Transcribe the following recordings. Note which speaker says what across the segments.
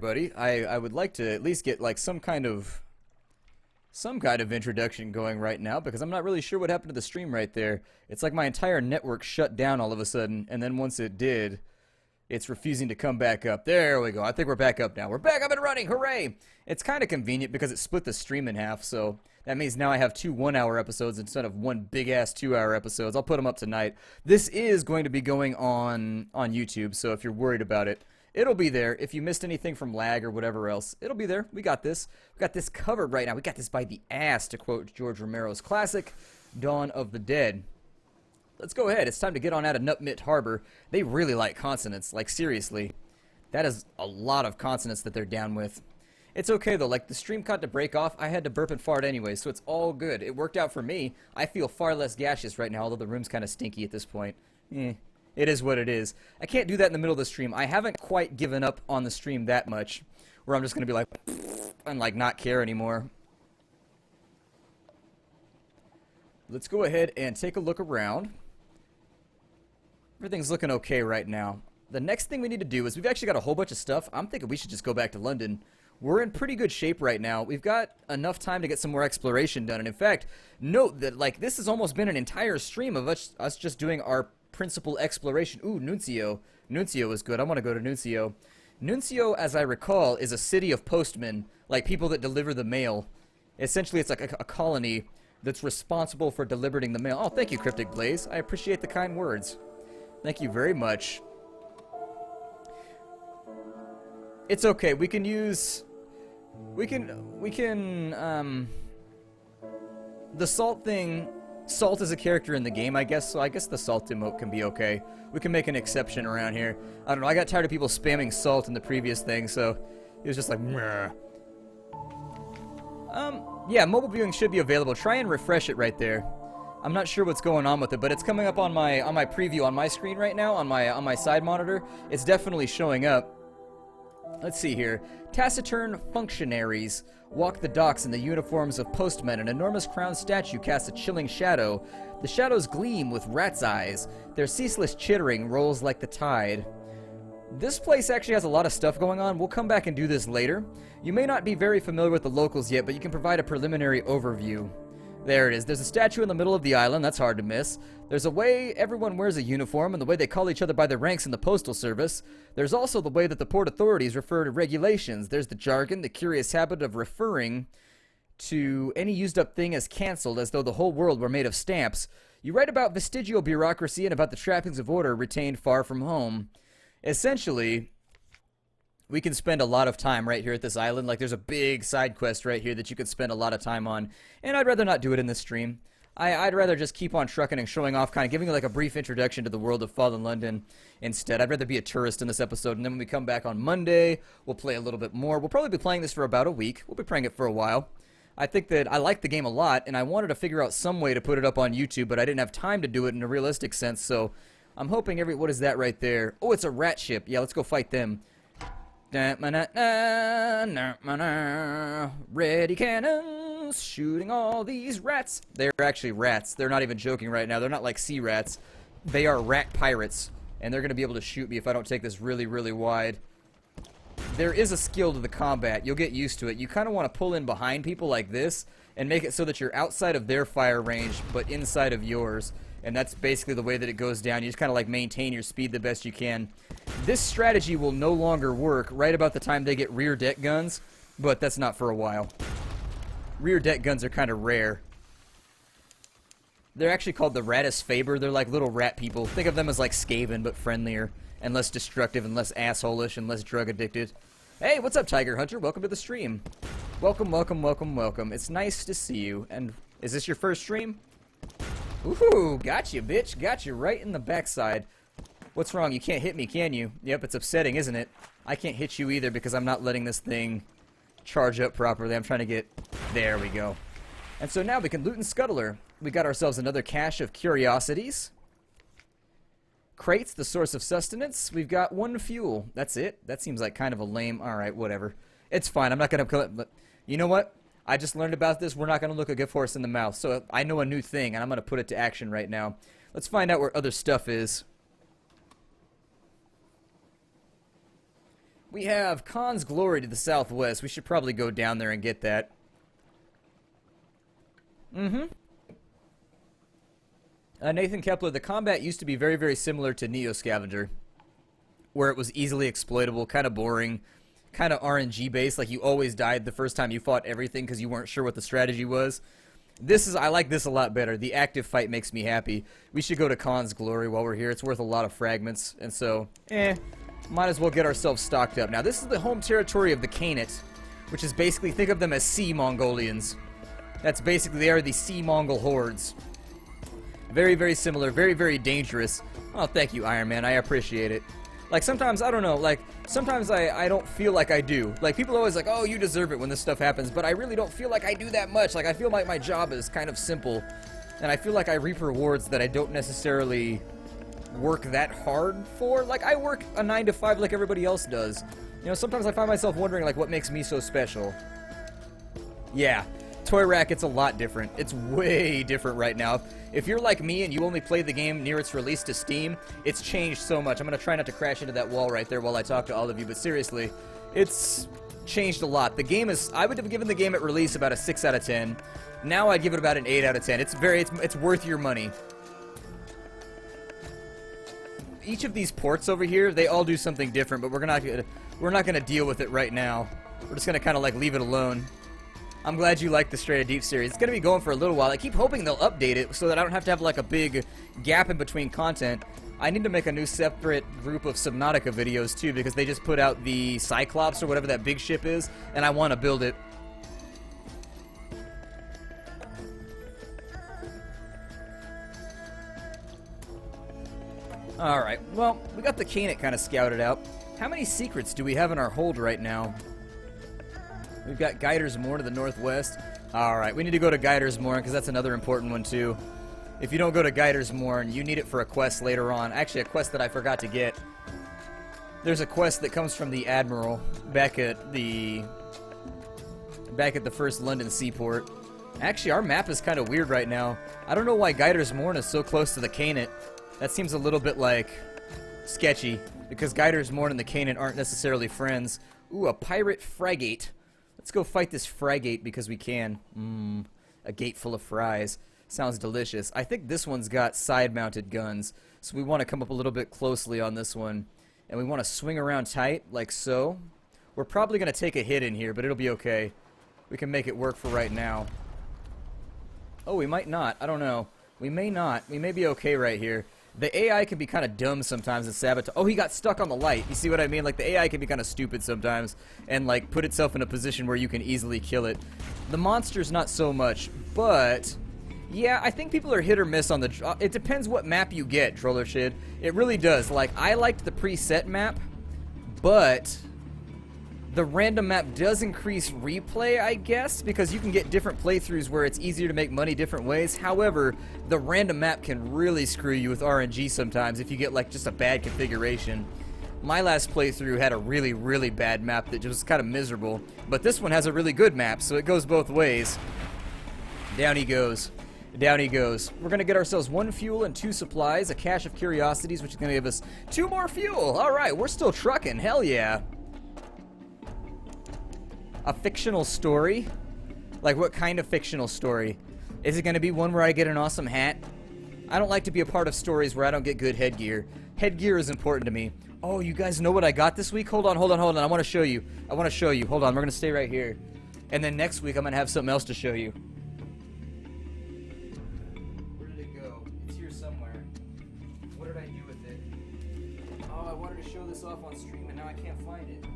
Speaker 1: Buddy, I would like to at least get like some kind of introduction going right now because I'm not really sure what happened to the stream right there. It's like my entire network shut down all of a sudden, and then once it did, it's refusing to come back up. There we go. I think we're back up now. We're back up and running. Hooray! It's kind of convenient because it split the stream in half, so that means now I have two 1-hour episodes instead of one big-ass 2-hour episodes. I'll put them up tonight. This is going to be going on YouTube, so if you're worried about it, it'll be there. If you missed anything from lag or whatever else, it'll be there. We got this. We got this covered right now. We got this by the ass, to quote George Romero's classic, Dawn of the Dead. Let's go ahead. It's time to get on out of Nutmit Harbor. They really like consonants. Like, seriously. That is a lot of consonants that they're down with. It's okay, though. Like, the stream caught to break off. I had to burp and fart anyway, so it's all good. It worked out for me. I feel far less gaseous right now, although the room's kind of stinky at this point. It is what it is. I can't do that in the middle of the stream. I haven't quite given up on the stream that much, where I'm just going to be like, and like not care anymore. Let's go ahead and take a look around. Everything's looking okay right now. The next thing we need to do is we've actually got a whole bunch of stuff. I'm thinking we should just go back to London. We're in pretty good shape right now. We've got enough time to get some more exploration done. And in fact, note that like this has almost been an entire stream of us just doing our principal exploration. Ooh, Nuncio. Nuncio is good. I want to go to Nuncio. Nuncio, as I recall, is a city of postmen, like people that deliver the mail. Essentially, it's like a colony that's responsible for delivering the mail. Oh, thank you, Cryptic Blaze. I appreciate the kind words. Thank you very much. It's okay. We can use... The salt thing... Salt is a character in the game, I guess, so I guess the salt emote can be okay. We can make an exception around here. I don't know, I got tired of people spamming salt in the previous thing, so it was just like, meh. Yeah, mobile viewing should be available. Try and refresh it right there. I'm not sure what's going on with it, but it's coming up on my preview on my screen right now, on my side monitor. It's definitely showing up. Let's see here. Taciturn functionaries walk the docks in the uniforms of postmen. An enormous crowned statue casts a chilling shadow. The shadows gleam with rat's eyes. Their ceaseless chittering rolls like the tide. This place actually has a lot of stuff going on. We'll come back and do this later. You may not be very familiar with the locals yet, but you can provide a preliminary overview. There it is. There's a statue in the middle of the island. That's hard to miss. There's a way everyone wears a uniform and the way they call each other by their ranks in the postal service. There's also the way that the port authorities refer to regulations. There's the jargon, the curious habit of referring to any used up thing as cancelled as though the whole world were made of stamps. You write about vestigial bureaucracy and about the trappings of order retained far from home. Essentially, we can spend a lot of time right here at this island. Like, there's a big side quest right here that you could spend a lot of time on. And I'd rather not do it in this stream. I'd rather just keep on trucking and showing off, kind of giving like a brief introduction to the world of Fallen London instead. I'd rather be a tourist in this episode. And then when we come back on Monday, we'll play a little bit more. We'll probably be playing this for about a week. We'll be playing it for a while. I think that I like the game a lot, and I wanted to figure out some way to put it up on YouTube, but I didn't have time to do it in a realistic sense. So I'm hoping what is that right there? Oh, it's a rat ship. Yeah, let's go fight them. Ready cannons, shooting all these rats. They're actually rats. They're not even joking right now. They're not like sea rats. They are rat pirates, and they're going to be able to shoot me if I don't take this really, really wide. There is a skill to the combat. You'll get used to it. You kind of want to pull in behind people like this and make it so that you're outside of their fire range, but inside of yours. And that's basically the way that it goes down. You just kind of like maintain your speed the best you can. This strategy will no longer work right about the time they get rear deck guns, but that's not for a while. Rear deck guns are kind of rare. They're actually called the Ratus Faber. They're like little rat people. Think of them as like Skaven, but friendlier and less destructive and less asshole-ish and less drug addicted. Hey, what's up, Tiger Hunter? Welcome to the stream. Welcome, welcome, welcome, welcome. It's nice to see you. And is this your first stream? Ooh, got you, bitch. Got you right in the backside. What's wrong? You can't hit me, can you? Yep, it's upsetting, isn't it? I can't hit you either because I'm not letting this thing charge up properly. I'm trying to get... There we go. And so now we can loot and scuttler. We got ourselves another cache of curiosities. Crates, the source of sustenance. We've got one fuel. That's it? That seems like kind of a lame... Alright, whatever. It's fine. I'm not going to... But you know what? I just learned about this. We're not going to look a gift horse in the mouth. So I know a new thing, and I'm going to put it to action right now. Let's find out where other stuff is. We have Khan's Glory to the southwest. We should probably go down there and get that. Nathan Kepler, the combat used to be very, very similar to Neo Scavenger, where it was easily exploitable, kind of boring, kind of RNG based, like you always died the first time you fought everything because you weren't sure what the strategy was. I like this a lot better. The active fight makes me happy. We should go to Khan's Glory while we're here. It's worth a lot of fragments, and so, might as well get ourselves stocked up. Now, this is the home territory of the Canet, which is basically, think of them as sea Mongolians. That's basically, they are the sea Mongol hordes. Very, very similar, very, very dangerous. Oh, thank you, Iron Man. I appreciate it. Like, sometimes, I don't know, like, sometimes I don't feel like I do. Like, people are always like, oh, you deserve it when this stuff happens, but I really don't feel like I do that much. Like, I feel like my job is kind of simple, and I feel like I reap rewards that I don't necessarily work that hard for. Like, I work a 9 to 5 like everybody else does. You know, sometimes I find myself wondering, like, what makes me so special. Yeah. Toy Rack, it's a lot different. It's way different right now. If you're like me and you only played the game near its release to Steam, it's changed so much. I'm going to try not to crash into that wall right there while I talk to all of you, but seriously, it's changed a lot. The game is, I would have given the game at release about a 6 out of 10. Now I give it about an 8 out of 10. It's worth your money. Each of these ports over here, they all do something different, but we're not going to deal with it right now. We're just going to kind of like leave it alone. I'm glad you like the Straight Deep series. It's going to be going for a little while. I keep hoping they'll update it so that I don't have to have like a big gap in between content. I need to make a new separate group of Subnautica videos too, because they just put out the Cyclops or whatever that big ship is, and I want to build it. Alright, well, we got the Canet kind of scouted out. How many secrets do we have in our hold right now? We've got Guider's Mour to the northwest. Alright, we need to go to Guider's Mour because that's another important one too. If you don't go to Guider's Mour, you need it for a quest later on. Actually, a quest that I forgot to get. There's a quest that comes from the Admiral back at the first London seaport. Actually, our map is kind of weird right now. I don't know why Guider's Mour is so close to the Canet. That seems a little bit like sketchy because Guider's Mour and the Canet aren't necessarily friends. Ooh, a pirate frigate. Let's go fight this frigate because we can. A gate full of fries. Sounds delicious. I think this one's got side-mounted guns, so we want to come up a little bit closely on this one. And we want to swing around tight, like so. We're probably going to take a hit in here, but it'll be okay. We can make it work for right now. Oh, we might not. I don't know. We may not. We may be okay right here. The AI can be kind of dumb sometimes and sabotage. Oh, he got stuck on the light. You see what I mean? Like, the AI can be kind of stupid sometimes and, like, put itself in a position where you can easily kill it. The monster's not so much, but yeah, I think people are hit or miss on the... it depends what map you get, Troller Shid. It really does. Like, I liked the preset map, but the random map does increase replay, I guess, because you can get different playthroughs where it's easier to make money different ways. However, the random map can really screw you with RNG sometimes if you get, like, just a bad configuration. My last playthrough had a really, really bad map that just was kind of miserable, but this one has a really good map, so it goes both ways. Down he goes. Down he goes. We're going to get ourselves 1 fuel and 2 supplies, a cache of curiosities, which is going to give us 2 more fuel. All right, we're still trucking. Hell yeah. A fictional story? Like, what kind of fictional story? Is it going to be one where I get an awesome hat? I don't like to be a part of stories where I don't get good headgear. Headgear is important to me. Oh, you guys know what I got this week? Hold on. I want to show you. Hold on, we're going to stay right here. And then next week, I'm going to have something else to show you. Where did it go? It's here somewhere. What did I do with it? Oh, I wanted to show this off on stream, and now I can't find it.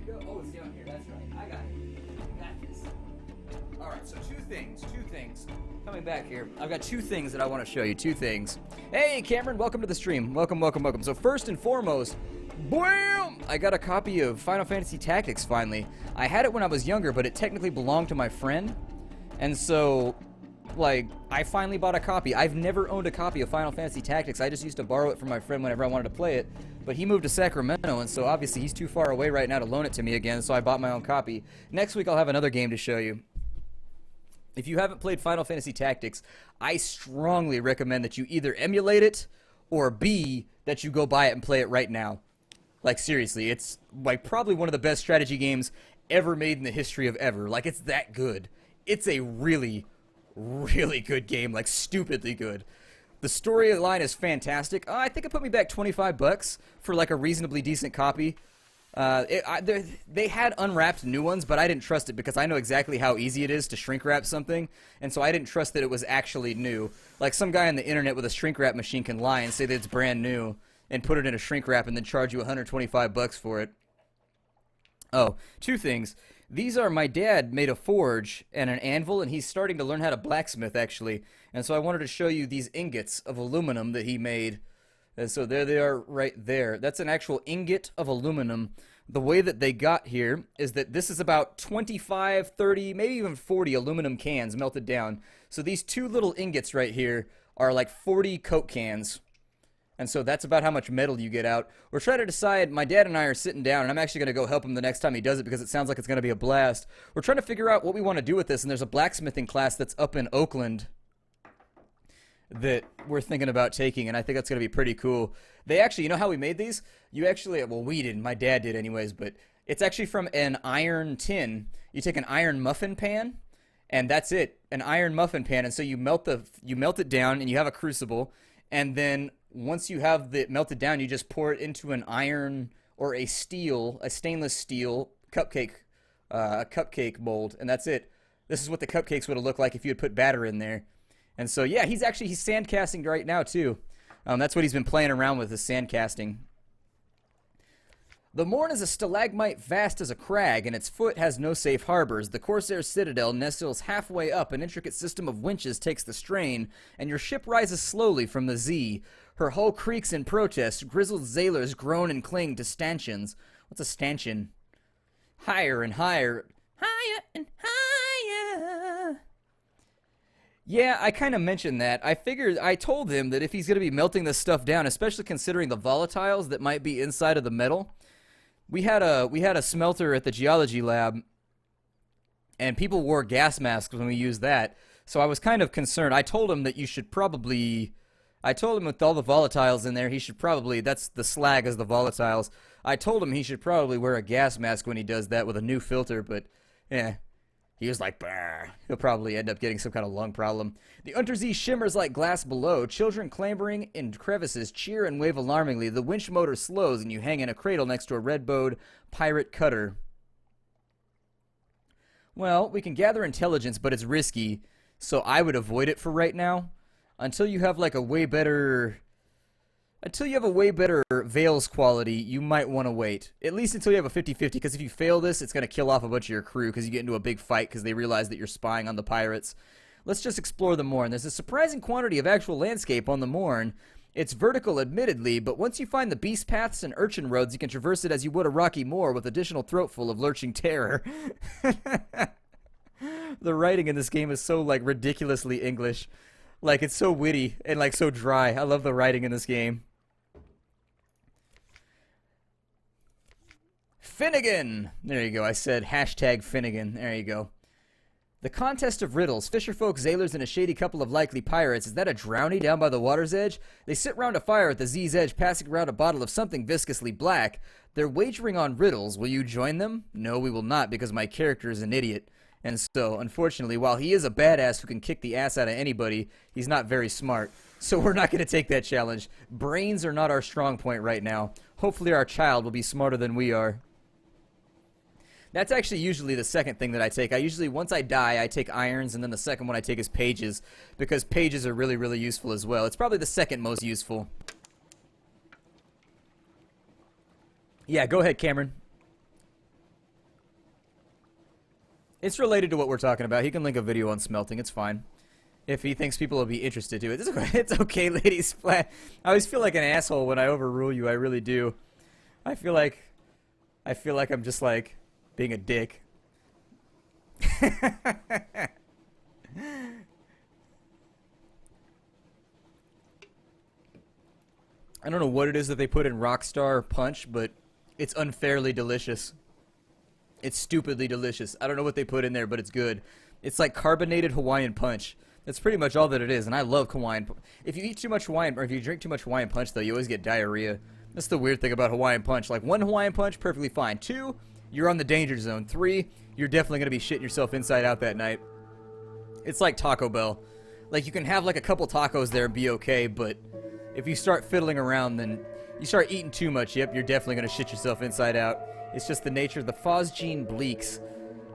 Speaker 1: Go. Oh, it's down here. That's right. I got it. I got this. Alright, so two things. Coming back here. I've got 2 things that I want to show you. 2 things. Hey, Cameron, welcome to the stream. Welcome. So first and foremost, BAM! I got a copy of Final Fantasy Tactics, finally. I had it when I was younger, but it technically belonged to my friend. And so, like, I finally bought a copy. I've never owned a copy of Final Fantasy Tactics. I just used to borrow it from my friend whenever I wanted to play it. But he moved to Sacramento, and so obviously he's too far away right now to loan it to me again, so I bought my own copy. Next week I'll have another game to show you. If you haven't played Final Fantasy Tactics, I strongly recommend that you either emulate it or B, that you go buy it and play it right now. Like, seriously, it's like probably one of the best strategy games ever made in the history of ever. Like, it's that good. It's a really, really good game, like stupidly good. The storyline is fantastic. I think it put me back $25 for like a reasonably decent copy. They had unwrapped new ones, but I didn't trust it because I know exactly how easy it is to shrink wrap something, and so I didn't trust that it was actually new. Like, some guy on the internet with a shrink wrap machine can lie and say that it's brand new and put it in a shrink wrap and then charge you $125 for it. Oh, two things. These are, my dad made a forge and an anvil, and he's starting to learn how to blacksmith, actually. And so I wanted to show you these ingots of aluminum that he made. And so there they are right there. That's an actual ingot of aluminum. The way that they got here is that this is about 25, 30, maybe even 40 aluminum cans melted down. So these two little ingots right here are like 40 Coke cans. And so that's about how much metal you get out. We're trying to decide, my dad and I are sitting down, and I'm actually going to go help him the next time he does it because it sounds like it's going to be a blast. We're trying to figure out what we want to do with this, and there's a blacksmithing class that's up in Oakland that we're thinking about taking, and I think that's going to be pretty cool. They actually, you know how we made these? You actually, well, we didn't. My dad did anyways, but it's actually from an iron tin. You take an iron muffin pan, and that's it, an iron muffin pan, and so you melt it down, and you have a crucible, and then once you have it melted down, you just pour it into an iron or a stainless steel cupcake mold, and that's it. This is what the cupcakes would have looked like if you had put batter in there. And so, yeah, he's sandcasting right now, too. That's what he's been playing around with, is sandcasting. The Mour is a stalagmite vast as a crag, and its foot has no safe harbors. The Corsair's citadel nestles halfway up. An intricate system of winches takes the strain, and your ship rises slowly from the Z. Her hull creaks in protest. Grizzled sailors groan and cling to stanchions. What's a stanchion? Higher and higher. Higher and higher. Yeah, I kind of mentioned that. I told him that if he's going to be melting this stuff down, especially considering the volatiles that might be inside of the metal. We had a smelter at the geology lab, and people wore gas masks when we used that. So I was kind of concerned. I told him that I told him with all the volatiles in there, he should probably, that's the slag as the volatiles. I told him he should probably wear a gas mask when he does that with a new filter, but yeah. He was like, bah. He'll probably end up getting some kind of lung problem. The Untersee shimmers like glass below. Children clambering in crevices cheer and wave alarmingly. The winch motor slows and you hang in a cradle next to a red-bowed pirate cutter. Well, we can gather intelligence, but it's risky, so I would avoid it for right now. Until you have like a way better Veils quality, you might want to wait. At least until you have a 50-50, because if you fail this, it's going to kill off a bunch of your crew because you get into a big fight because they realize that you're spying on the pirates. Let's just explore the Mourne. There's a surprising quantity of actual landscape on the Mourne. It's vertical, admittedly, but once you find the beast paths and urchin roads, you can traverse it as you would a rocky moor with additional throatful of lurching terror. The writing in this game is so, like, ridiculously English. Like, it's so witty and, like, so dry. I love the writing in this game. Finnegan! There you go. I said hashtag Finnegan. There you go. The contest of riddles. Fisherfolk, sailors, and a shady couple of likely pirates. Is that a drowny down by the water's edge? They sit round a fire at the Z's edge, passing around a bottle of something viscously black. They're wagering on riddles. Will you join them? No, we will not, because my character is an idiot. And so, unfortunately, while he is a badass who can kick the ass out of anybody, he's not very smart. So we're not going to take that challenge. Brains are not our strong point right now. Hopefully our child will be smarter than we are. That's actually usually the second thing that I take. Once I die, I take irons, and then the second one I take is pages, because pages are really, really useful as well. It's probably the second most useful. Yeah, go ahead, Cameron. It's related to what we're talking about. He can link a video on smelting. It's fine. If he thinks people will be interested to it. It's okay, Lady Splat. I always feel like an asshole when I overrule you. I really do. I feel like I'm just like being a dick. I don't know what it is that they put in Rockstar Punch, but it's unfairly delicious. It's stupidly delicious. I don't know what they put in there, but it's good. It's like carbonated Hawaiian Punch. It's pretty much all that it is, and I love Hawaiian. If you eat too much Hawaiian, or if you drink too much Hawaiian Punch, though, you always get diarrhea. That's the weird thing about Hawaiian Punch. Like, 1 Hawaiian Punch, perfectly fine. 2, you're on the danger zone. 3, you're definitely going to be shitting yourself inside out that night. It's like Taco Bell. Like, you can have, like, a couple tacos there and be okay, but if you start fiddling around, then you start eating too much, yep, you're definitely going to shit yourself inside out. It's just the nature of the Phosgene Bleaks.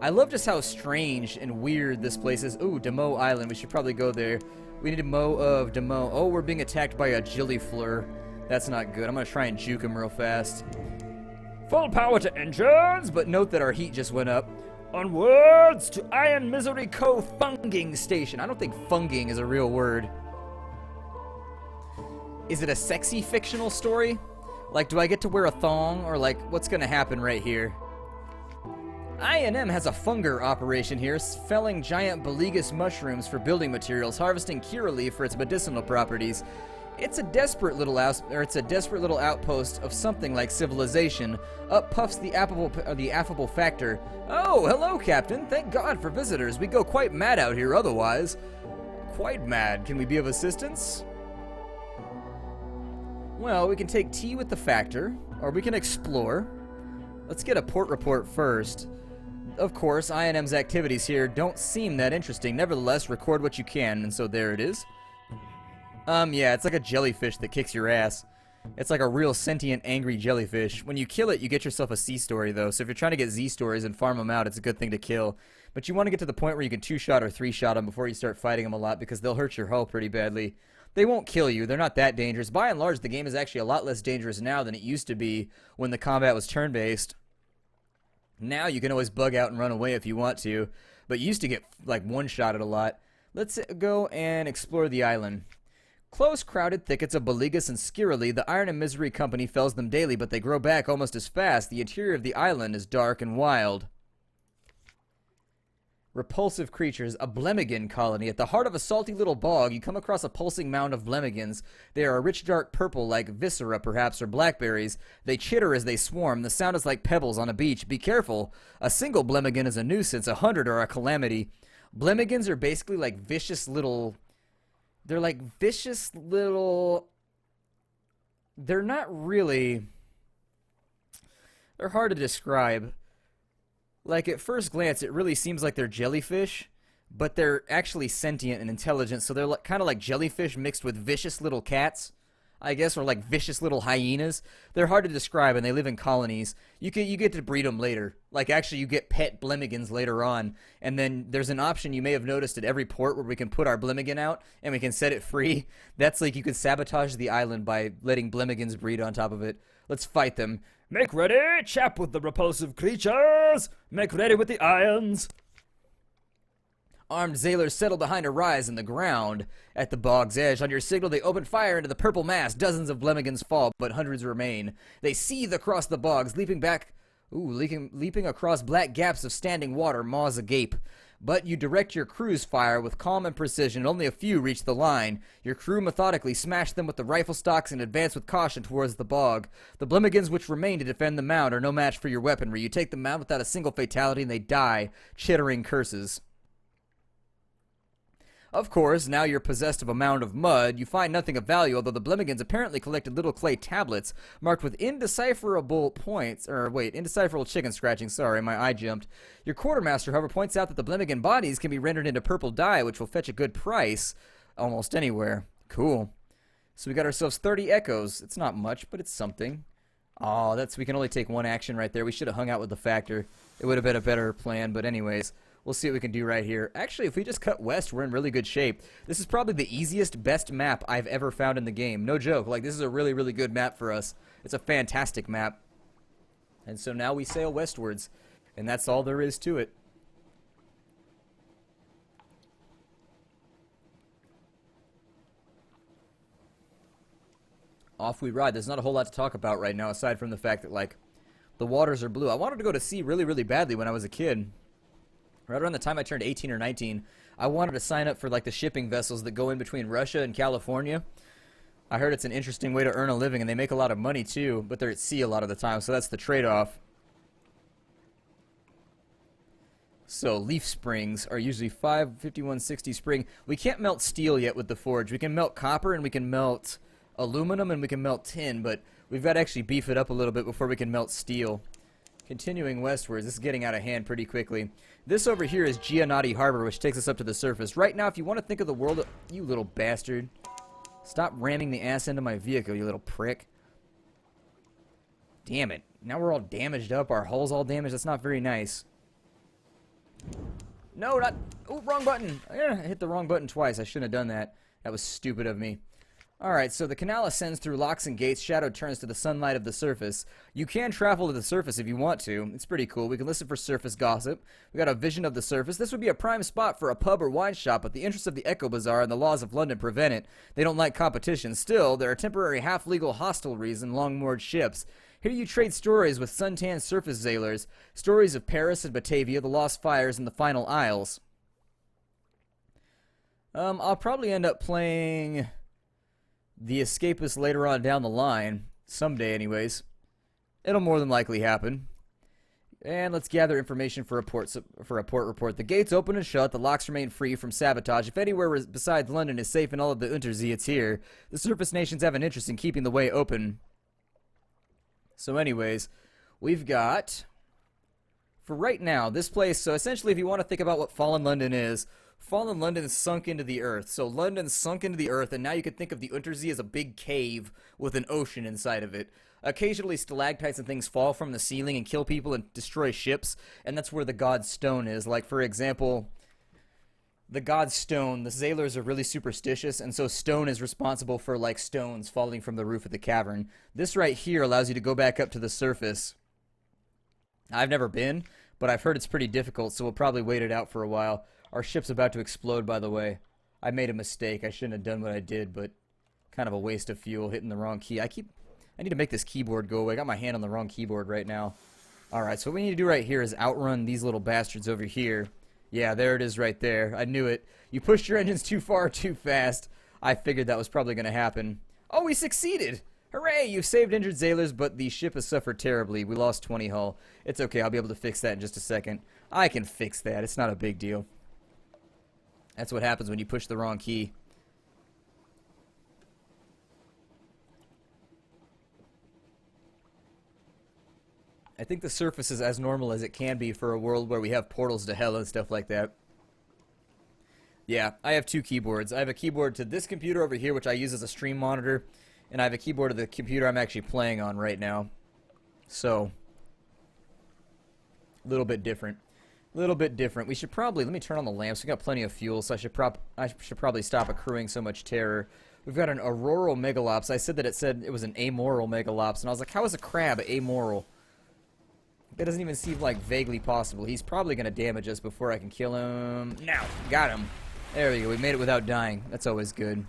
Speaker 1: I love just how strange and weird this place is. Ooh, Mour Island. We should probably go there. We need a Mo of Mour. Oh, we're being attacked by a Gillifleur. That's not good. I'm going to try and juke him real fast. Full power to engines! But note that our heat just went up. Onwards to Iron Misery Cove Funging Station. I don't think funging is a real word. Is it a sexy fictional story? Like, do I get to wear a thong? Or, like, what's going to happen right here? I&M has a funger operation here, felling giant Belegus mushrooms for building materials, harvesting Kira leaf for its medicinal properties. It's a desperate little outpost of something like civilization. Up puffs the affable factor. Oh, hello, Captain. Thank God for visitors. We go quite mad out here otherwise. Quite mad. Can we be of assistance? Well, we can take tea with the factor, or we can explore. Let's get a port report first. Of course, I&M's activities here don't seem that interesting. Nevertheless, record what you can, and so there it is. Yeah, it's like a jellyfish that kicks your ass. It's like a real sentient, angry jellyfish. When you kill it, you get yourself a C story, though. So if you're trying to get Z stories and farm them out, it's a good thing to kill. But you want to get to the point where you can 2-shot or 3-shot them before you start fighting them a lot, because they'll hurt your hull pretty badly. They won't kill you. They're not that dangerous. By and large, the game is actually a lot less dangerous now than it used to be when the combat was turn-based. Now you can always bug out and run away if you want to, but you used to get, like, 1-shotted a lot. Let's go and explore the island. Close, crowded thickets of Belegus and Skirily, the Iron and Misery Company fells them daily, but they grow back almost as fast. The interior of the island is dark and wild. Repulsive creatures, a Blemigan colony. At the heart of a salty little bog, you come across a pulsing mound of Blemigans. They are a rich dark purple, like viscera perhaps, or blackberries. They chitter as they swarm. The sound is like pebbles on a beach. Be careful. A single Blemigan is a nuisance. 100 are a calamity. Blemigans are basically like vicious little... They're like vicious little... They're not really... They're hard to describe. Like, at first glance, it really seems like they're jellyfish, but they're actually sentient and intelligent, so they're like, kind of like jellyfish mixed with vicious little cats, I guess, or like vicious little hyenas. They're hard to describe, and they live in colonies. You get to breed them later. Like, actually, you get pet Blemigans later on, and then there's an option you may have noticed at every port where we can put our Blemigan out, and we can set it free. That's like you can sabotage the island by letting Blemigans breed on top of it. Let's fight them. Make ready, chap with the repulsive creatures! Make ready with the irons! Armed sailors settle behind a rise in the ground. At the bog's edge, on your signal, they open fire into the purple mass. Dozens of Blemigans fall, but hundreds remain. They seethe across the bogs, leaping across black gaps of standing water, maws agape. But you direct your crew's fire with calm and precision, and only a few reach the line. Your crew methodically smash them with the rifle stocks and advance with caution towards the bog. The Blemigans which remain to defend the mound are no match for your weaponry. You take the mound without a single fatality, and they die, chittering curses. Of course, now you're possessed of a mound of mud. You find nothing of value, although the Blemigans apparently collected little clay tablets marked with indecipherable chicken scratching. Sorry, my eye jumped. Your quartermaster, however, points out that the Blemigan bodies can be rendered into purple dye, which will fetch a good price almost anywhere. Cool. So we got ourselves 30 echoes. It's not much, but it's something. Oh, we can only take one action right there. We should have hung out with the factor. It would have been a better plan, but anyways. We'll see what we can do right here. Actually, if we just cut west, we're in really good shape. This is probably the easiest, best map I've ever found in the game. No joke. Like, this is a really, really good map for us. It's a fantastic map. And so now we sail westwards. And that's all there is to it. Off we ride. There's not a whole lot to talk about right now, aside from the fact that, like, the waters are blue. I wanted to go to sea really, really badly when I was a kid. Right around the time I turned 18 or 19, I wanted to sign up for like the shipping vessels that go in between Russia and California. I heard it's an interesting way to earn a living, and they make a lot of money too, but they're at sea a lot of the time, so that's the trade-off. So leaf springs are usually 55160 spring. We can't melt steel yet with the forge. We can melt copper and we can melt aluminum and we can melt tin, but we've got to actually beef it up a little bit before we can melt steel. Continuing westwards, this is getting out of hand pretty quickly. This over here is Giannotti Harbor, which takes us up to the surface. Right now, if you want to think of the world... You little bastard. Stop ramming the ass into my vehicle, you little prick. Damn it. Now we're all damaged up. Our hull's all damaged. That's not very nice. No, not... Oh, wrong button. I hit the wrong button twice. I shouldn't have done that. That was stupid of me. Alright, so the canal ascends through locks and gates. Shadow turns to the sunlight of the surface. You can travel to the surface if you want to. It's pretty cool. We can listen for surface gossip. We got a vision of the surface. This would be a prime spot for a pub or wine shop, but the interests of the Echo Bazaar and the laws of London prevent it. They don't like competition. Still, there are temporary half-legal hostelries and long-moored ships. Here you trade stories with suntan surface sailors. Stories of Paris and Batavia, the Lost Fires, and the Final Isles. I'll probably end up playing... The Escapist later on down the line. Someday, anyways. It'll more than likely happen. And let's gather information for a port report. The gates open and shut. The locks remain free from sabotage. If anywhere besides London is safe in all of the Untersee, it's here. The surface nations have an interest in keeping the way open. So anyways, we've got... For right now, this place... So essentially, if you want to think about what Fallen London is... Fallen London is sunk into the earth. So London's sunk into the earth, and now you can think of the Untersee as a big cave with an ocean inside of it. Occasionally, stalactites and things fall from the ceiling and kill people and destroy ships, and that's where the God's Stone is. Like, for example, the God's Stone, the sailors are really superstitious, and so stone is responsible for, like, stones falling from the roof of the cavern. This right here allows you to go back up to the surface. I've never been, but I've heard it's pretty difficult, so we'll probably wait it out for a while. Our ship's about to explode, by the way. I made a mistake. I shouldn't have done what I did, but kind of a waste of fuel, hitting the wrong key. I need to make this keyboard go away. I got my hand on the wrong keyboard right now. Alright, so what we need to do right here is outrun these little bastards over here. Yeah, there it is right there. I knew it. You pushed your engines too far, too fast. I figured that was probably going to happen. Oh, we succeeded! Hooray! You've saved injured sailors, but the ship has suffered terribly. We lost 20 hull. It's okay. I'll be able to fix that in just a second. I can fix that. It's not a big deal. That's what happens when you push the wrong key. I think the surface is as normal as it can be for a world where we have portals to hell and stuff like that. Yeah, I have two keyboards. I have a keyboard to this computer over here, which I use as a stream monitor, and I have a keyboard to the computer I'm actually playing on right now. So, a little bit different. Little bit different. We should probably... Let me turn on the lamps. We got plenty of fuel, so I should probably stop accruing so much terror. We've got an auroral megalops. I said that it was an amoral megalops, and I was like, how is a crab amoral? That doesn't even seem like vaguely possible. He's probably going to damage us before I can kill him. Now, got him. There we go. We made it without dying. That's always good.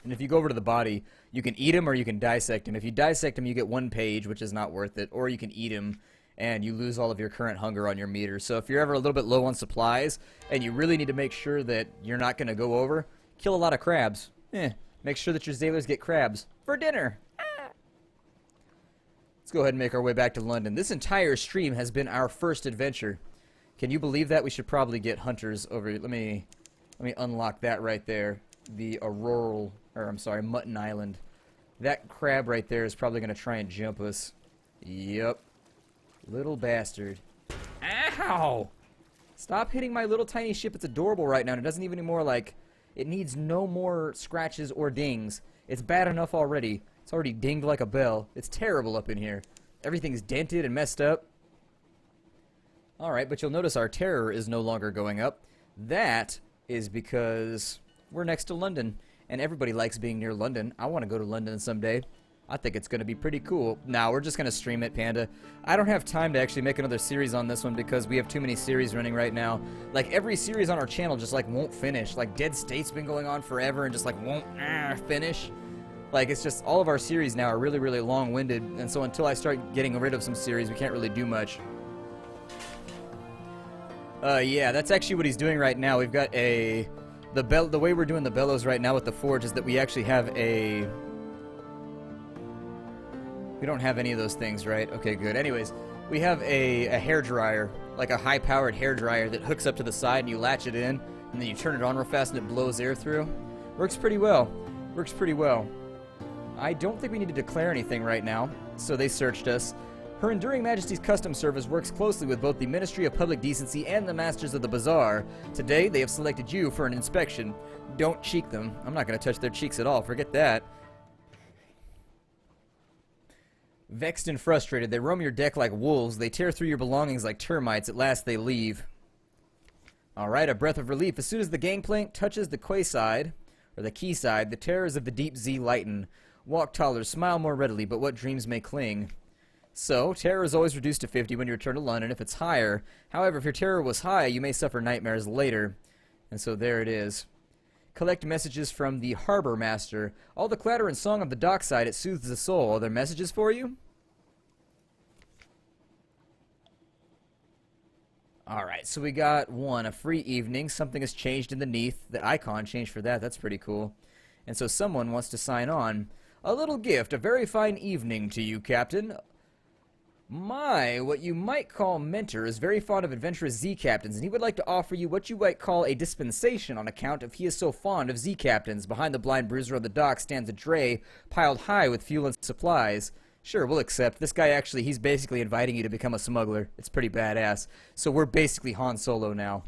Speaker 1: And if you go over to the body, you can eat him or you can dissect him. If you dissect him, you get 1 page, which is not worth it, or you can eat him and you lose all of your current hunger on your meter. So if you're ever a little bit low on supplies, and you really need to make sure that you're not going to go over, kill a lot of crabs. Make sure that your sailors get crabs for dinner. Let's go ahead and make our way back to London. This entire stream has been our first adventure. Can you believe that? We should probably get hunters over. Let me unlock that right there. The Mutton Island. That crab right there is probably going to try and jump us. Yep. Little bastard. Ow! Stop hitting my little tiny ship. It's adorable right now, and it doesn't even anymore, like... It needs no more scratches or dings. It's bad enough already. It's already dinged like a bell. It's terrible up in here. Everything's dented and messed up. Alright, but you'll notice our terror is no longer going up. That is because we're next to London, and everybody likes being near London. I want to go to London someday. I think it's going to be pretty cool. Now, we're just going to stream it, Panda. I don't have time to actually make another series on this one because we have too many series running right now. Like, every series on our channel just, like, won't finish. Like, Dead State's been going on forever and just, like, won't finish. Like, it's just, all of our series now are really, really long-winded, and so until I start getting rid of some series, we can't really do much. Yeah, that's actually what he's doing right now. We've got the way we're doing the bellows right now with the forge is that we actually have a... We don't have any of those things, right? Okay, good. Anyways, we have a hairdryer like a high-powered hairdryer that hooks up to the side and you latch it in, and then you turn it on real fast and it blows air through. Works pretty well. Works pretty well. I don't think we need to declare anything right now, so they searched us. Her Enduring Majesty's Customs Service works closely with both the Ministry of Public Decency and the Masters of the Bazaar. Today, they have selected you for an inspection. Don't cheek them. I'm not going to touch their cheeks at all. Forget that. Vexed and frustrated, they roam your deck like wolves. They tear through your belongings like termites. At last, they leave. Alright, a breath of relief. As soon as the gangplank touches the quayside, or the quayside, the terrors of the deep sea lighten. Walk taller, smile more readily, but what dreams may cling? So, terror is always reduced to 50 when you return to London if it's higher. However, if your terror was high, you may suffer nightmares later. And so there it is. Collect messages from the Harbor Master. All the clatter and song of the dockside, it soothes the soul. Are there messages for you? Alright, so we got one, a free evening. Something has changed underneath. The icon changed for that. That's pretty cool. And so someone wants to sign on. A little gift, a very fine evening to you, Captain. My, what you might call mentor, is very fond of adventurous Z-Captains, and he would like to offer you what you might call a dispensation on account of he is so fond of Z-Captains. Behind the blind bruiser on the dock stands a dray piled high with fuel and supplies. Sure, we'll accept. This guy actually, he's basically inviting you to become a smuggler. It's pretty badass. So we're basically Han Solo now.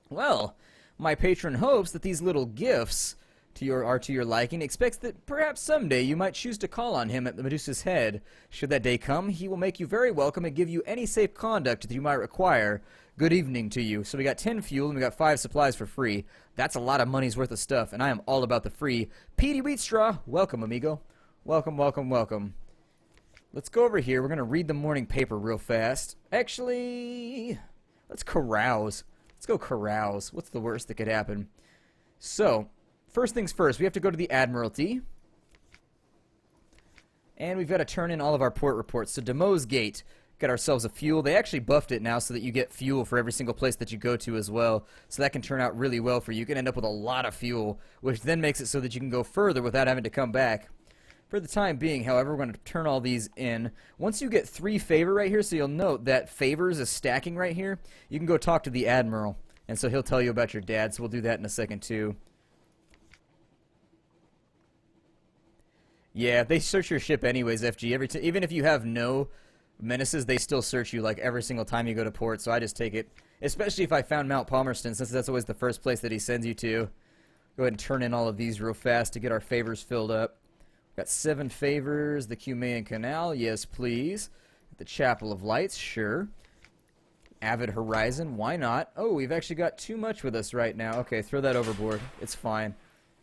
Speaker 1: Well, my patron hopes that these little gifts are to your liking, expects that perhaps someday you might choose to call on him at the Medusa's Head. Should that day come, he will make you very welcome and give you any safe conduct that you might require. Good evening to you. So we got 10 fuel and we got 5 supplies for free. That's a lot of money's worth of stuff, and I am all about the free. Petey Wheatstraw, welcome, amigo. Welcome, welcome, welcome. Let's go over here. We're going to read the morning paper real fast. Actually, let's carouse. Let's go carouse. What's the worst that could happen? So, first things first, we have to go to the Admiralty. And we've got to turn in all of our port reports. So, Demo's Gate. Got ourselves a fuel. They actually buffed it now so that you get fuel for every single place that you go to as well. So that can turn out really well for you. You can end up with a lot of fuel, which then makes it so that you can go further without having to come back. For the time being, however, we're going to turn all these in. Once you get 3 favor right here, so you'll note that favors is stacking right here, you can go talk to the Admiral. And so he'll tell you about your dad, so we'll do that in a second too. Yeah, they search your ship anyways, FG. Even if you have no menaces, they still search you like every single time you go to port, so I just take it. Especially if I found Mount Palmerston, since that's always the first place that he sends you to. Go ahead and turn in all of these real fast to get our favors filled up. Got 7 favors. The Cumaean Canal, yes please. The Chapel of Lights, sure. Avid Horizon, why not? Oh, we've actually got too much with us right now. Okay, throw that overboard. It's fine.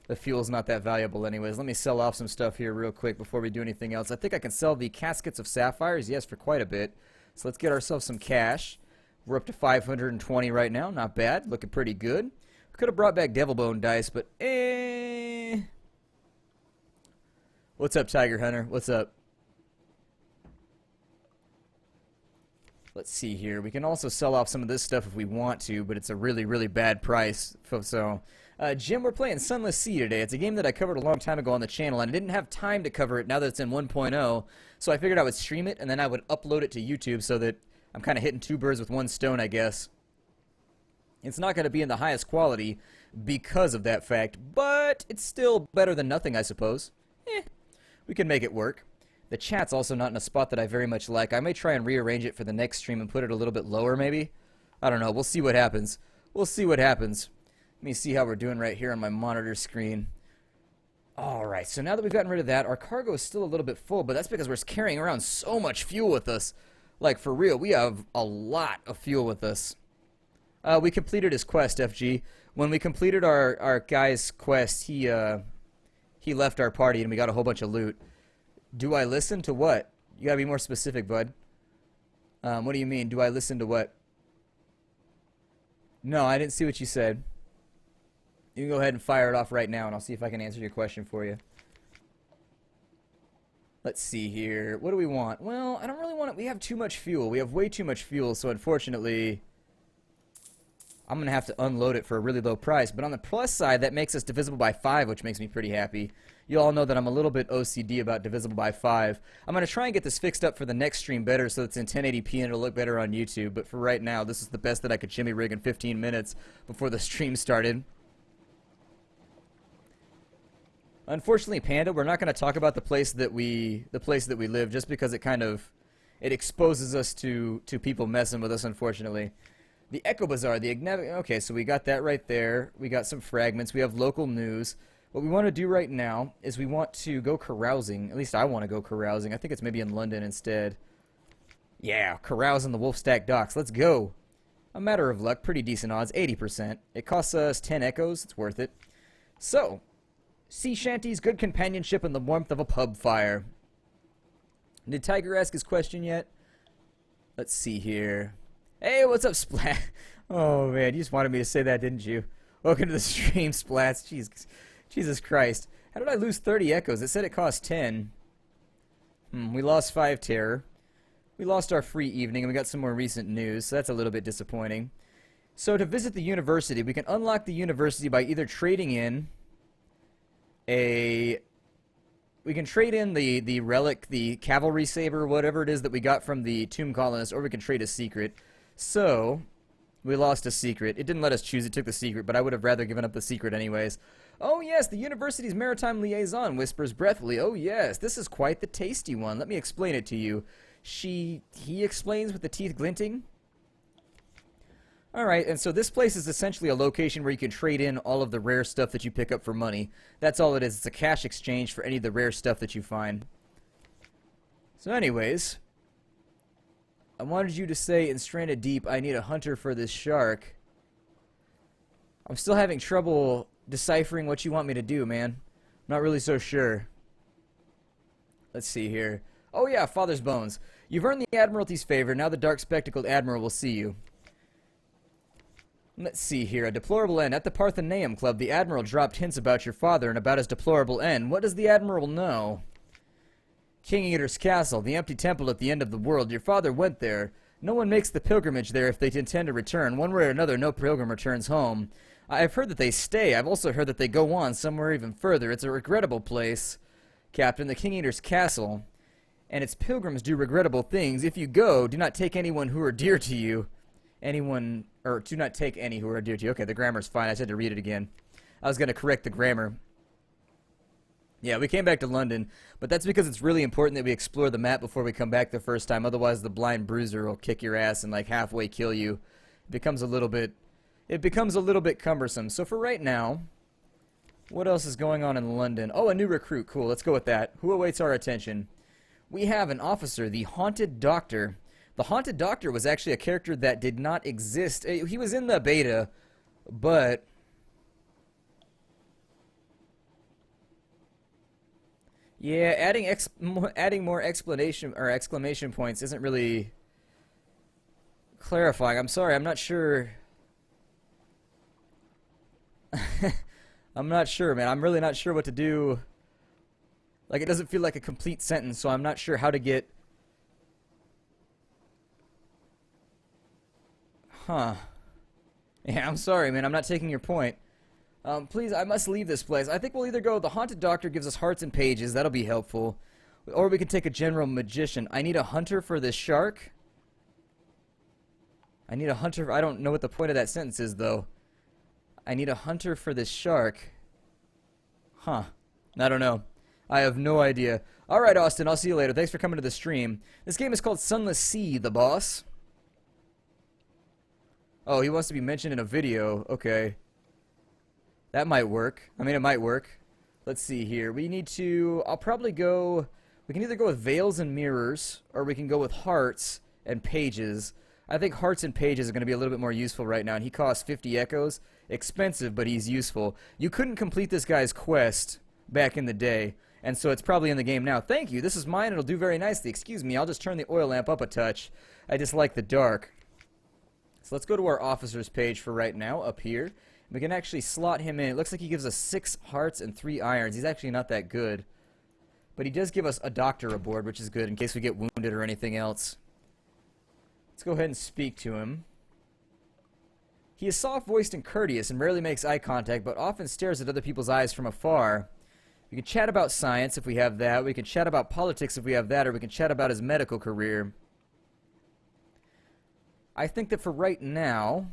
Speaker 1: The fuel's not that valuable anyways. Let me sell off some stuff here real quick before we do anything else. I think I can sell the Caskets of Sapphires, yes, for quite a bit. So let's get ourselves some cash. We're up to 520 right now. Not bad. Looking pretty good. We could have brought back Devil Bone dice, but What's up, Tiger Hunter? What's up? Let's see here. We can also sell off some of this stuff if we want to, but it's a really, really bad price. So, Jim, we're playing Sunless Sea today. It's a game that I covered a long time ago on the channel, and I didn't have time to cover it now that it's in 1.0, so I figured I would stream it, and then I would upload it to YouTube so that I'm kind of hitting 2 birds with 1 stone, I guess. It's not going to be in the highest quality because of that fact, but it's still better than nothing, I suppose. We can make it work. The chat's also not in a spot that I very much like. I may try and rearrange it for the next stream and put it a little bit lower, maybe. I don't know. We'll see what happens. We'll see what happens. Let me see how we're doing right here on my monitor screen. Alright, so now that we've gotten rid of that, our cargo is still a little bit full, but that's because we're carrying around so much fuel with us. Like, for real, we have a lot of fuel with us. We completed his quest, FG. When we completed our guy's quest, he left our party and we got a whole bunch of loot. Do I listen to what? You gotta be more specific, bud. What do you mean? Do I listen to what? No, I didn't see what you said. You can go ahead and fire it off right now and I'll see if I can answer your question for you. Let's see here. What do we want? Well, I don't really want it. We have too much fuel. We have way too much fuel, so unfortunately I'm going to have to unload it for a really low price. But on the plus side, that makes us divisible by 5, which makes me pretty happy. You all know that I'm a little bit OCD about divisible by 5. I'm going to try and get this fixed up for the next stream better so it's in 1080p and it'll look better on YouTube. But for right now, this is the best that I could shimmy rig in 15 minutes before the stream started. Unfortunately, Panda, we're not going to talk about the place that we live just because it exposes us to people messing with us, unfortunately. The Echo Bazaar, okay, so we got that right there. We got some fragments. We have local news. What we want to do right now is we want to go carousing. At least I want to go carousing. I think it's maybe in London instead. Yeah, carouse in the Wolfstack docks. Let's go. A matter of luck, pretty decent odds, 80%. It costs us 10 echoes. It's worth it. So, sea shanties, good companionship, and the warmth of a pub fire. Did Tiger ask his question yet? Let's see here. Hey, what's up, Splat? Oh, man, you just wanted me to say that, didn't you? Welcome to the stream, Splats. Jesus Christ. How did I lose 30 echoes? It said it cost 10. We lost 5 terror. We lost our free evening, and we got some more recent news, so that's a little bit disappointing. So to visit the university, we can unlock the university by either trading in we can trade in the relic, the cavalry saber, whatever it is that we got from the tomb colonists, or we can trade a secret. So, we lost a secret. It didn't let us choose, it took the secret, but I would have rather given up the secret anyways. Oh yes, the university's maritime liaison whispers breathily. Oh yes, this is quite the tasty one. Let me explain it to you. He explains with the teeth glinting. Alright, and so this place is essentially a location where you can trade in all of the rare stuff that you pick up for money. That's all it is. It's a cash exchange for any of the rare stuff that you find. So anyways, I wanted you to say in Stranded Deep, I need a hunter for this shark. I'm still having trouble deciphering what you want me to do, man. I'm not really so sure. Let's see here. Oh yeah, Father's Bones. You've earned the Admiralty's favor. Now the dark spectacled Admiral will see you. Let's see here. A deplorable end. At the Parthenaeum Club, the Admiral dropped hints about your father and about his deplorable end. What does the Admiral know? King Eater's Castle, the empty temple at the end of the world. Your father went there. No one makes the pilgrimage there if they intend to return. One way or another, no pilgrim returns home. I've heard that they stay. I've also heard that they go on somewhere even further. It's a regrettable place, Captain, the King Eater's Castle. And its pilgrims do regrettable things. If you go, do not take anyone who are dear to you. Do not take any who are dear to you. Okay, the grammar's fine. I just had to read it again. I was going to correct the grammar. Yeah, we came back to London, but that's because it's really important that we explore the map before we come back the first time. Otherwise, the blind bruiser will kick your ass and like halfway kill you. It becomes a little bit cumbersome. So for right now, what else is going on in London? Oh, a new recruit. Cool. Let's go with that. Who awaits our attention? We have an officer, the Haunted Doctor. The Haunted Doctor was actually a character that did not exist. He was in the beta, but yeah, adding more explanation or exclamation points isn't really clarifying. I'm sorry, I'm not sure. I'm not sure, man. I'm really not sure what to do. Like, it doesn't feel like a complete sentence, so I'm not sure how to get. Huh. Yeah, I'm sorry, man. I'm not taking your point. Please, I must leave this place. I think we'll either go, the Haunted Doctor gives us hearts and pages. That'll be helpful. Or we can take a general magician. I need a hunter for this shark. I need a hunter. I don't know what the point of that sentence is, though. I need a hunter for this shark. Huh. I don't know. I have no idea. Alright, Austin. I'll see you later. Thanks for coming to the stream. This game is called Sunless Sea, the boss. Oh, he wants to be mentioned in a video. Okay. That might work. I mean, it might work. Let's see here. We need to. I'll probably go. We can either go with veils and mirrors, or we can go with hearts and pages. I think hearts and pages are going to be a little bit more useful right now, and he costs 50 echoes. Expensive, but he's useful. You couldn't complete this guy's quest back in the day, and so it's probably in the game now. Thank you. This is mine. It'll do very nicely. Excuse me. I'll just turn the oil lamp up a touch. I just like the dark. So let's go to our officers page for right now, up here. We can actually slot him in. It looks like he gives us 6 hearts and 3 irons. He's actually not that good. But he does give us a doctor aboard, which is good in case we get wounded or anything else. Let's go ahead and speak to him. He is soft-voiced and courteous and rarely makes eye contact, but often stares at other people's eyes from afar. We can chat about science if we have that. We can chat about politics if we have that, or we can chat about his medical career. I think that for right now,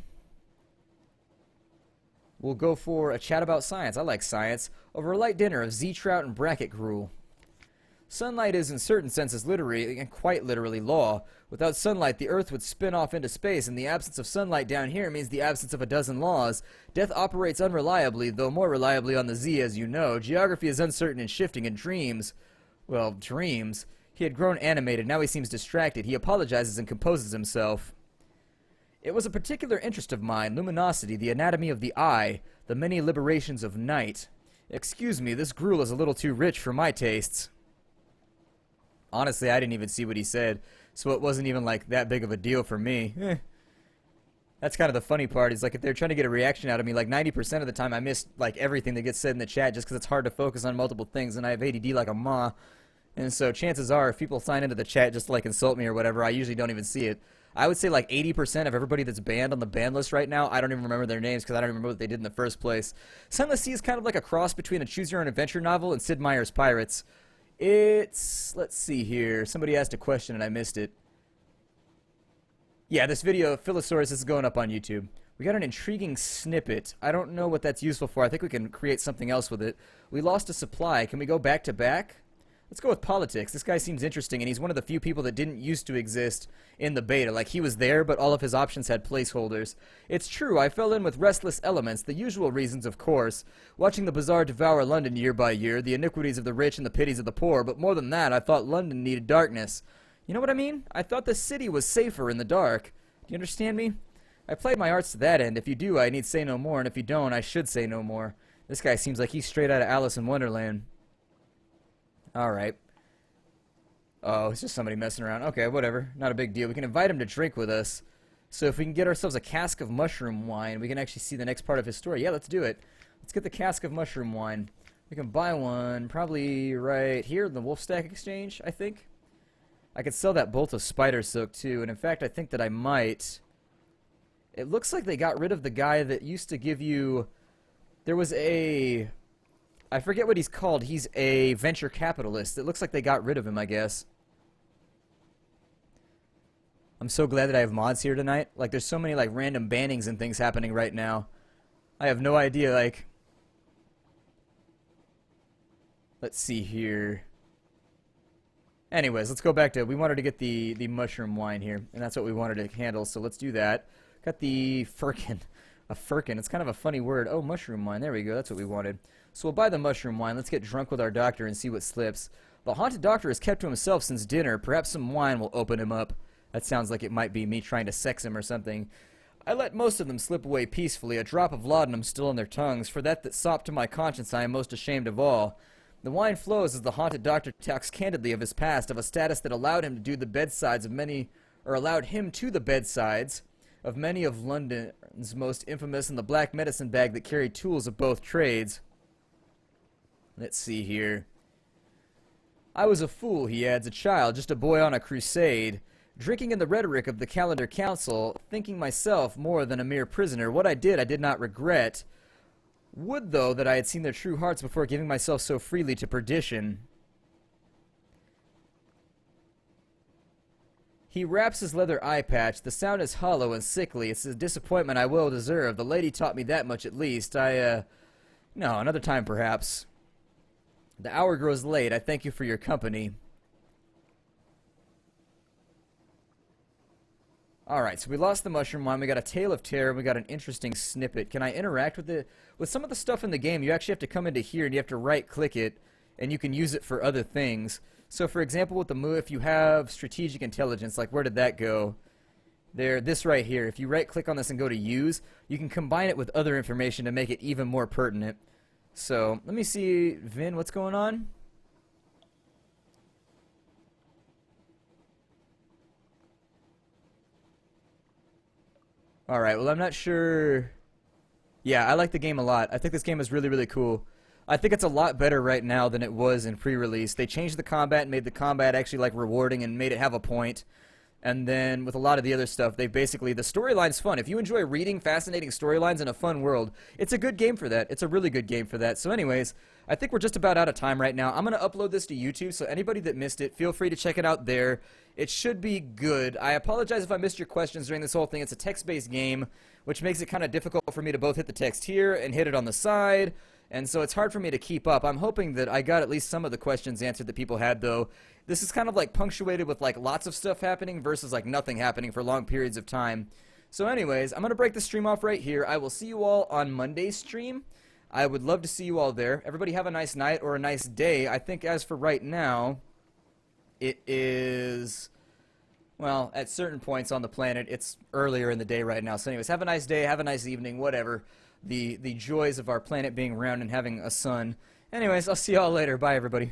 Speaker 1: we'll go for a chat about science. I like science. Over a light dinner of Z-trout and bracket gruel. Sunlight is, in certain senses, literally, and quite literally, law. Without sunlight, the Earth would spin off into space, and the absence of sunlight down here means the absence of a dozen laws. Death operates unreliably, though more reliably on the Z, as you know. Geography is uncertain and shifting, and dreams... well, dreams... He had grown animated, now he seems distracted. He apologizes and composes himself. It was a particular interest of mine, luminosity, the anatomy of the eye, the many liberations of night. Excuse me, this gruel is a little too rich for my tastes. Honestly, I didn't even see what he said, so it wasn't even, like, that big of a deal for me. That's kind of the funny part, is, like, if they're trying to get a reaction out of me, like, 90% of the time I miss, like, everything that gets said in the chat just because it's hard to focus on multiple things, and I have ADD like a ma. And so chances are, if people sign into the chat just to, like, insult me or whatever, I usually don't even see it. I would say, like, 80% of everybody that's banned on the ban list right now, I don't even remember their names because I don't remember what they did in the first place. Sunless Sea is kind of like a cross between a choose-your-own-adventure novel and Sid Meier's Pirates. It's... let's see here. Somebody asked a question and I missed it. Yeah, this video, Philosaurus, is going up on YouTube. We got an intriguing snippet. I don't know what that's useful for. I think we can create something else with it. We lost a supply. Can we go back to back? Let's go with politics. This guy seems interesting, and he's one of the few people that didn't used to exist in the beta. Like, he was there, but all of his options had placeholders. It's true, I fell in with restless elements, the usual reasons, of course. Watching the bazaar devour London year by year, the iniquities of the rich and the pities of the poor, but more than that, I thought London needed darkness. You know what I mean? I thought the city was safer in the dark. Do you understand me? I played my arts to that end. If you do, I need say no more, and if you don't, I should say no more. This guy seems like he's straight out of Alice in Wonderland. Alright. Oh, it's just somebody messing around. Okay, whatever. Not a big deal. We can invite him to drink with us. So if we can get ourselves a cask of mushroom wine, we can actually see the next part of his story. Yeah, let's do it. Let's get the cask of mushroom wine. We can buy one probably right here in the Wolf Stack Exchange, I think. I could sell that bolt of spider silk too, and in fact I think that I might. It looks like they got rid of the guy that used to give you... There was a... I forget what he's called. He's a venture capitalist. It looks like they got rid of him, I guess. I'm so glad that I have mods here tonight. Like, there's so many, like, random bannings and things happening right now. I have no idea, like... Let's see here. Anyways, let's go back to... We wanted to get the mushroom wine here, and that's what we wanted to handle, so let's do that. Got the firkin. A firkin. It's kind of a funny word. Oh, mushroom wine. There we go. That's what we wanted. So we'll buy the mushroom wine. Let's get drunk with our doctor and see what slips. The haunted doctor has kept to himself since dinner. Perhaps some wine will open him up. That sounds like it might be me trying to sex him or something. I let most of them slip away peacefully, a drop of laudanum still on their tongues. For that sopped to my conscience I am most ashamed of all. The wine flows as the haunted doctor talks candidly of his past, of a status that allowed him to do the bedsides of many, or allowed him to the bedsides of many of London's most infamous, and the black medicine bag that carried tools of both trades. Let's see here. I was a fool, he adds, a child, just a boy on a crusade, drinking in the rhetoric of the Calendar Council, thinking myself more than a mere prisoner. What I did not regret. Would, though, that I had seen their true hearts before giving myself so freely to perdition. He wraps his leather eye patch. The sound is hollow and sickly. It's a disappointment I well deserve. The lady taught me that much at least. No, another time perhaps. The hour grows late. I thank you for your company. Alright, so we lost the mushroom wine, we got a tale of terror, we got an interesting snippet. Can I interact with it? With some of the stuff in the game, you actually have to come into here and you have to right-click it, and you can use it for other things. So for example, with the Mour, if you have strategic intelligence, like where did that go? There, this right here. If you right-click on this and go to use, you can combine it with other information to make it even more pertinent. So, let me see, Vin, what's going on? Alright, well I'm not sure... Yeah, I like the game a lot. I think this game is really, really cool. I think it's a lot better right now than it was in pre-release. They changed the combat and made the combat actually like rewarding and made it have a point. And then with a lot of the other stuff, they basically, the storyline's fun. If you enjoy reading fascinating storylines in a fun world, it's a good game for that. It's a really good game for that. So anyways, I think we're just about out of time right now. I'm going to upload this to YouTube, so anybody that missed it, feel free to check it out there. It should be good. I apologize if I missed your questions during this whole thing. It's a text-based game, which makes it kind of difficult for me to both hit the text here and hit it on the side. And so it's hard for me to keep up. I'm hoping that I got at least some of the questions answered that people had, though. This is kind of like punctuated with like lots of stuff happening versus like nothing happening for long periods of time. So anyways, I'm going to break the stream off right here. I will see you all on Monday's stream. I would love to see you all there. Everybody have a nice night or a nice day. I think as for right now, it is, well, at certain points on the planet, it's earlier in the day right now. So anyways, have a nice day, have a nice evening, whatever. The joys of our planet being round and having a sun. Anyways, I'll see y'all later. Bye, everybody.